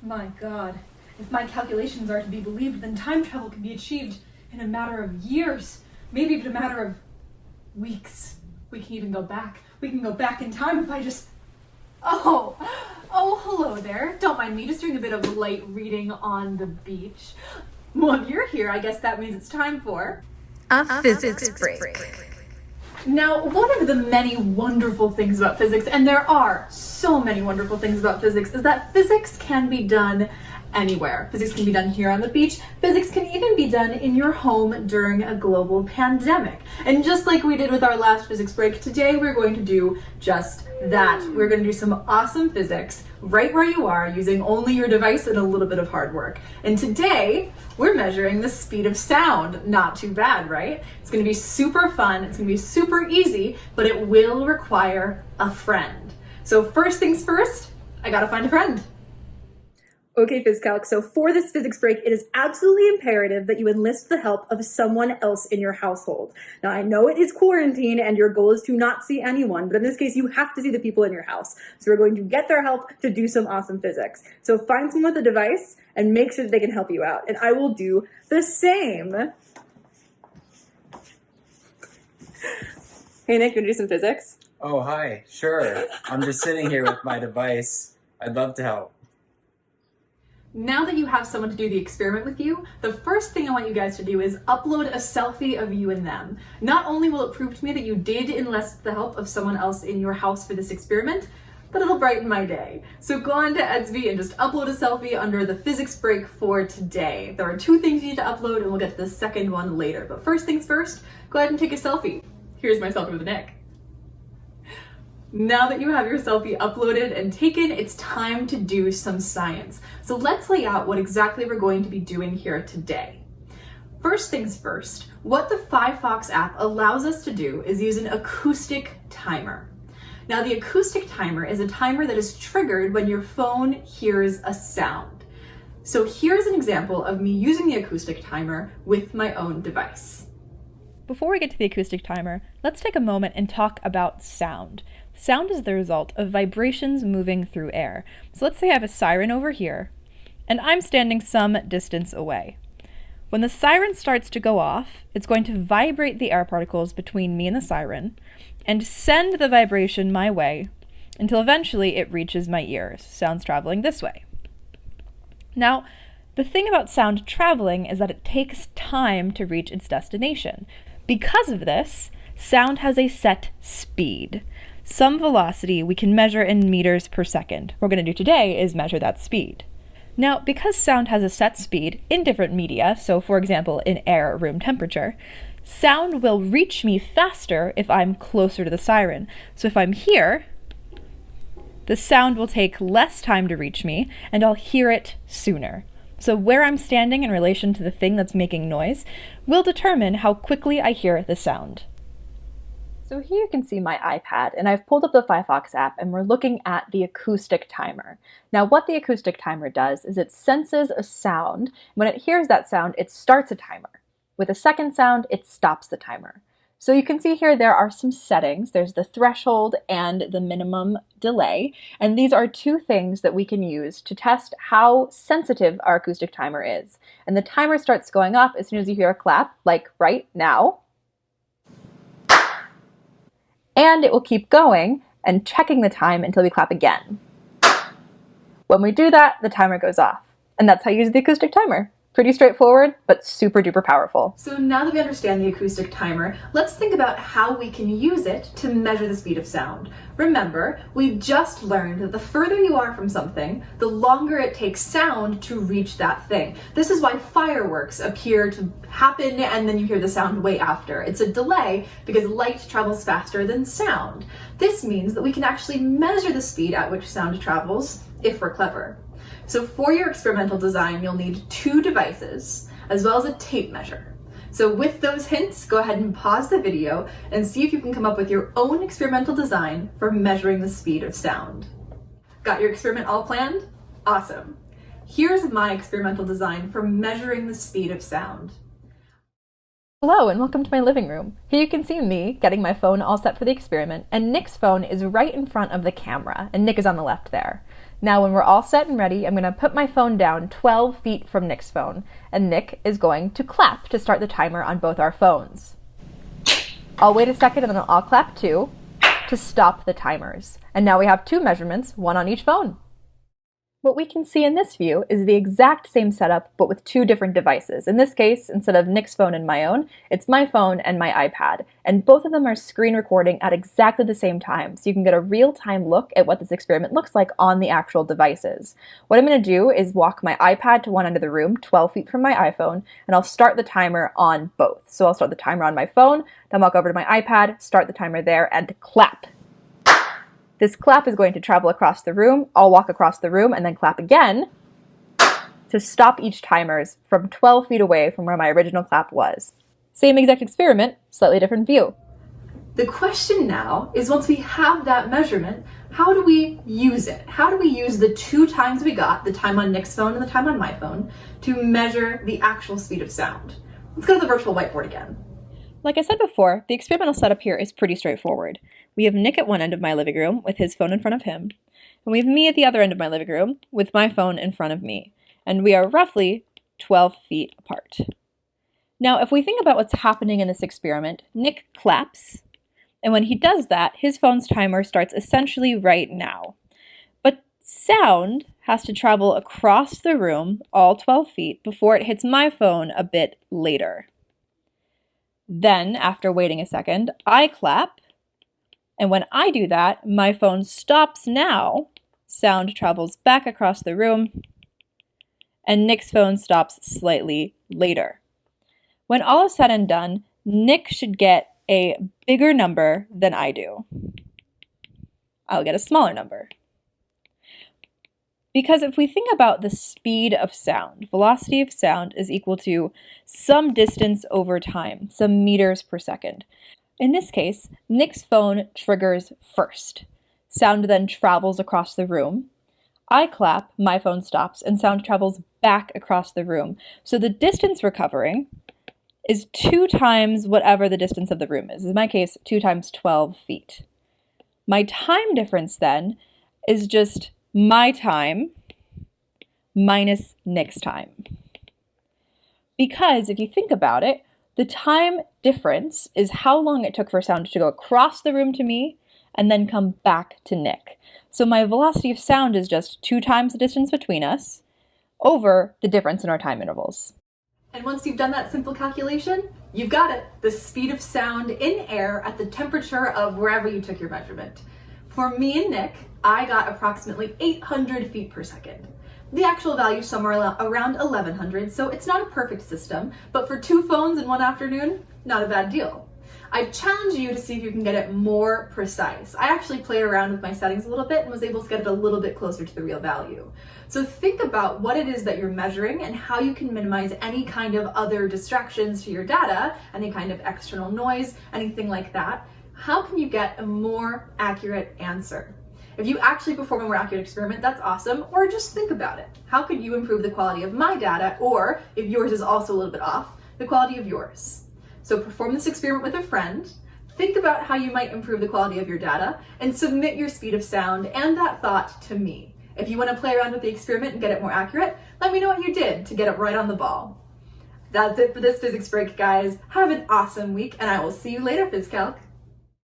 My God, if my calculations are to be believed, then time travel can be achieved in a matter of years, maybe even a matter of weeks. We can even go back. We can go back in time if I just... Oh, hello there. Don't mind me, just doing a bit of light reading on the beach. Well, if you're here, I guess that means it's time for... A physics break. Now, one of the many wonderful things about physics, and there are so many wonderful things about physics, is that physics can be done anywhere. Physics can be done here on the beach. Physics can even be done in your home during a global pandemic. And just like we did with our last physics break, today we're going to do just that. We're going to do some awesome physics right where you are using only your device and a little bit of hard work. And today we're measuring the speed of sound. Not too bad, right? It's going to be super fun. It's going to be super easy, but it will require a friend. So first things first, I gotta find a friend. Okay, PhysCalc, so for this physics break, it is absolutely imperative that you enlist the help of someone else in your household. Now, I know it is quarantine and your goal is to not see anyone, but in this case, you have to see the people in your house. So we're going to get their help to do some awesome physics. So find someone with a device and make sure that they can help you out. And I will do the same. Hey, Nick, you want to do some physics? Oh, hi. Sure. I'm just sitting here with my device. I'd love to help. Now that you have someone to do the experiment with you, the first thing I want you guys to do is upload a selfie of you and them. Not only will it prove to me that you did enlist the help of someone else in your house for this experiment, but it'll brighten my day. So go on to Edsby and just upload a selfie under the physics break for today. There are 2 things you need to upload and we'll get to the second one later. But first things first, go ahead and take a selfie. Here's my selfie with Nick. Now that you have your selfie uploaded and taken, it's time to do some science. So let's lay out what exactly we're going to be doing here today. First things first, what the Firefox app allows us to do is use an acoustic timer. Now the acoustic timer is a timer that is triggered when your phone hears a sound. So here's an example of me using the acoustic timer with my own device. Before we get to the acoustic timer, let's take a moment and talk about sound. Sound is the result of vibrations moving through air. So let's say I have a siren over here, and I'm standing some distance away. When the siren starts to go off, it's going to vibrate the air particles between me and the siren, and send the vibration my way until eventually it reaches my ears. Sound's traveling this way. Now, the thing about sound traveling is that it takes time to reach its destination. Because of this, sound has a set speed. Some velocity we can measure in meters per second. What we're going to do today is measure that speed. Now, because sound has a set speed in different media, so for example in air at room temperature, sound will reach me faster if I'm closer to the siren. So if I'm here, the sound will take less time to reach me and I'll hear it sooner. So where I'm standing in relation to the thing that's making noise will determine how quickly I hear the sound. So here you can see my iPad, and I've pulled up the Firefox app and we're looking at the acoustic timer. Now what the acoustic timer does is it senses a sound. When it hears that sound, it starts a timer. With a second sound, it stops the timer. So you can see here there are some settings. There's the threshold and the minimum delay, and these are 2 things that we can use to test how sensitive our acoustic timer is. And the timer starts going up as soon as you hear a clap, like right now. And it will keep going and checking the time until we clap again. When we do that, the timer goes off. And that's how you use the acoustic timer. Pretty straightforward, but super duper powerful. So now that we understand the acoustic timer, let's think about how we can use it to measure the speed of sound. Remember, we just learned that the further you are from something, the longer it takes sound to reach that thing. This is why fireworks appear to happen and then you hear the sound way after. It's a delay because light travels faster than sound. This means that we can actually measure the speed at which sound travels if we're clever. So for your experimental design, you'll need 2 devices, as well as a tape measure. So with those hints, go ahead and pause the video and see if you can come up with your own experimental design for measuring the speed of sound. Got your experiment all planned? Awesome. Here's my experimental design for measuring the speed of sound. Hello and welcome to my living room. Here you can see me getting my phone all set for the experiment, and Nick's phone is right in front of the camera, and Nick is on the left there. Now when we're all set and ready, I'm going to put my phone down 12 feet from Nick's phone, and Nick is going to clap to start the timer on both our phones. I'll wait a second and then I'll clap too to stop the timers. And now we have two measurements, one on each phone. What we can see in this view is the exact same setup, but with two different devices. In this case, instead of Nick's phone and my own, it's my phone and my iPad. And both of them are screen recording at exactly the same time, so you can get a real-time look at what this experiment looks like on the actual devices. What I'm going to do is walk my iPad to one end of the room, 12 feet from my iPhone, and I'll start the timer on both. So I'll start the timer on my phone, then walk over to my iPad, start the timer there, and clap. This clap is going to travel across the room. I'll walk across the room and then clap again to stop each timers from 12 feet away from where my original clap was. Same exact experiment, slightly different view. The question now is, once we have that measurement, how do we use it? How do we use the two times we got, the time on Nick's phone and the time on my phone, to measure the actual speed of sound? Let's go to the virtual whiteboard again. Like I said before, the experimental setup here is pretty straightforward. We have Nick at one end of my living room with his phone in front of him, and we have me at the other end of my living room with my phone in front of me, and we are roughly 12 feet apart. Now, if we think about what's happening in this experiment, Nick claps, and when he does that, his phone's timer starts essentially right now. But sound has to travel across the room, all 12 feet, before it hits my phone a bit later. Then, after waiting a second, I clap, and when I do that, my phone stops now, sound travels back across the room, and Nick's phone stops slightly later. When all is said and done, Nick should get a bigger number than I do. I'll get a smaller number. Because if we think about the speed of sound, velocity of sound is equal to some distance over time, some meters per second. In this case, Nick's phone triggers first. Sound then travels across the room. I clap, my phone stops, and sound travels back across the room. So the distance we're covering is 2 times whatever the distance of the room is. In my case, 2 times 12 feet. My time difference then is just my time minus Nick's time. Because if you think about it, the time difference is how long it took for sound to go across the room to me and then come back to Nick. So my velocity of sound is just 2 times the distance between us over the difference in our time intervals. And once you've done that simple calculation, you've got it. The speed of sound in air at the temperature of wherever you took your measurement. For me and Nick, I got approximately 800 feet per second. The actual value is somewhere around 1100, so it's not a perfect system, but for 2 phones in one afternoon, not a bad deal. I challenge you to see if you can get it more precise. I actually played around with my settings a little bit and was able to get it a little bit closer to the real value. So think about what it is that you're measuring and how you can minimize any kind of other distractions to your data, any kind of external noise, anything like that. How can you get a more accurate answer? If you actually perform a more accurate experiment, that's awesome, or just think about it. How could you improve the quality of my data, or if yours is also a little bit off, the quality of yours? So perform this experiment with a friend, think about how you might improve the quality of your data, and submit your speed of sound and that thought to me. If you want to play around with the experiment and get it more accurate, let me know what you did to get it right on the ball. That's it for this physics break, guys. Have an awesome week, and I will see you later, PhysCalc.